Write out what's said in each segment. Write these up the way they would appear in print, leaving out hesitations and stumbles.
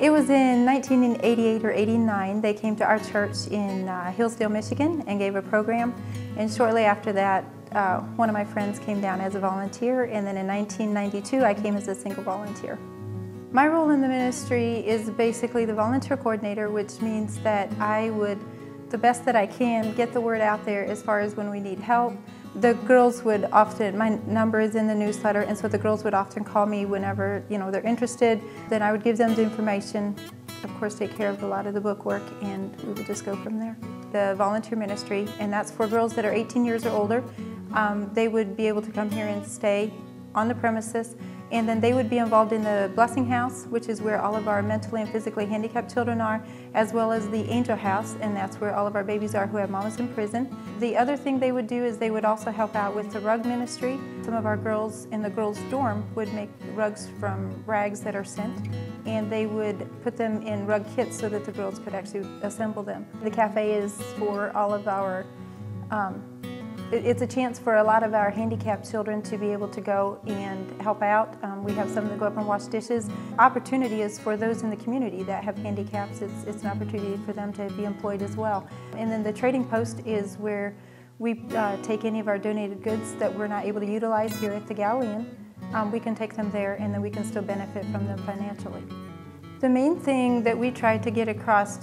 It was in 1988 or 89. They came to our church in Hillsdale, Michigan and gave a program. And shortly after that, one of my friends came down as a volunteer, and then in 1992 I came as a single volunteer. My role in the ministry is basically the volunteer coordinator, which means that I would, the best that I can, get the word out there as far as when we need help. The girls would often, my number is in the newsletter, and so the girls would often call me whenever they're interested. Then I would give them the information, of course take care of a lot of the bookwork, and we would just go from there. The volunteer ministry, and that's for girls that are 18 years or older. They would be able to come here and stay on the premises, and then they would be involved in the Blessing House, which is where all of our mentally and physically handicapped children are, as well as the Angel House, and that's where all of our babies are who have mamas in prison. The other thing they would do is they would also help out with the rug ministry. Some of our girls in the girls' dorm would make rugs from rags that are sent, and they would put them in rug kits so that the girls could actually assemble them. The cafe is for all of our it's a chance for a lot of our handicapped children to be able to go and help out. We have some that go up and wash dishes. Opportunity is for those in the community that have handicaps. It's an opportunity for them to be employed as well. And then the trading post is where we take any of our donated goods that we're not able to utilize here at the Galilean. We can take them there, and then we can still benefit from them financially. The main thing that we try to get across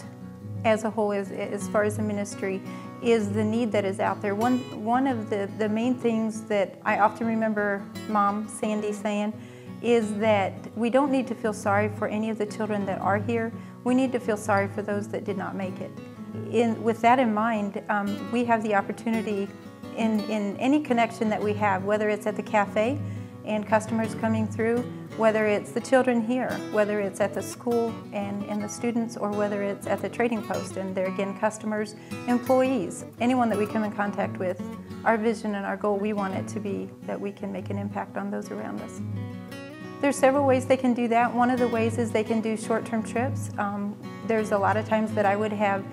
as a whole, as far as the ministry, is the need that is out there. One of the main things that I often remember Mom Sandy saying is that we don't need to feel sorry for any of the children that are here. We need to feel sorry for those that did not make it. With that in mind, we have the opportunity in any connection that we have, whether it's at the cafe and customers coming through, whether it's the children here, whether it's at the school and the students, or whether it's at the trading post and they're again customers, employees, anyone that we come in contact with. Our vision and our goal, we want it to be that we can make an impact on those around us. There's several ways they can do that. One of the ways is they can do short-term trips. There's a lot of times that I would have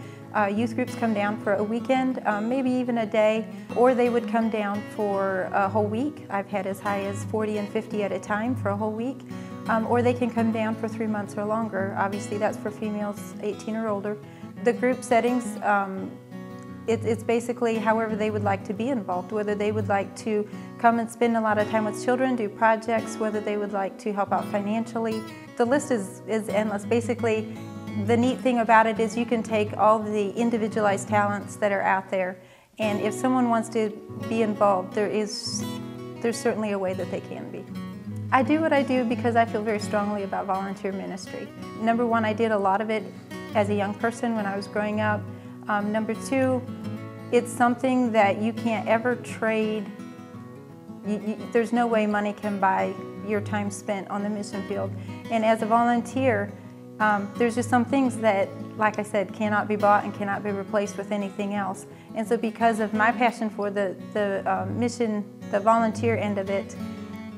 youth groups come down for a weekend, maybe even a day, or they would come down for a whole week. I've had as high as 40 and 50 at a time for a whole week. Or they can come down for 3 months or longer. Obviously that's for females 18 or older. The group settings, it's basically however they would like to be involved, whether they would like to come and spend a lot of time with children, do projects, whether they would like to help out financially. The list is endless. Basically, the neat thing about it is you can take all the individualized talents that are out there, and if someone wants to be involved, there's certainly a way that they can be. I do what I do because I feel very strongly about volunteer ministry. Number one, I did a lot of it as a young person when I was growing up. Number two, it's something that you can't ever trade. There's no way money can buy your time spent on the mission field. And as a volunteer, there's just some things that, like I said, cannot be bought and cannot be replaced with anything else. And so because of my passion for the mission, the volunteer end of it,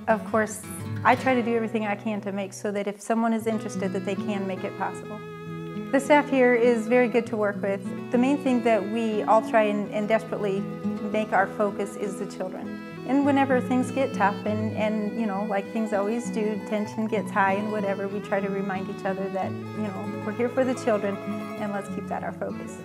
of course, I try to do everything I can to make so that if someone is interested, that they can make it possible. The staff here is very good to work with. The main thing that we all try and desperately make our focus is the children. And whenever things get tough and like things always do, tension gets high and whatever, we try to remind each other that, we're here for the children, and let's keep that our focus.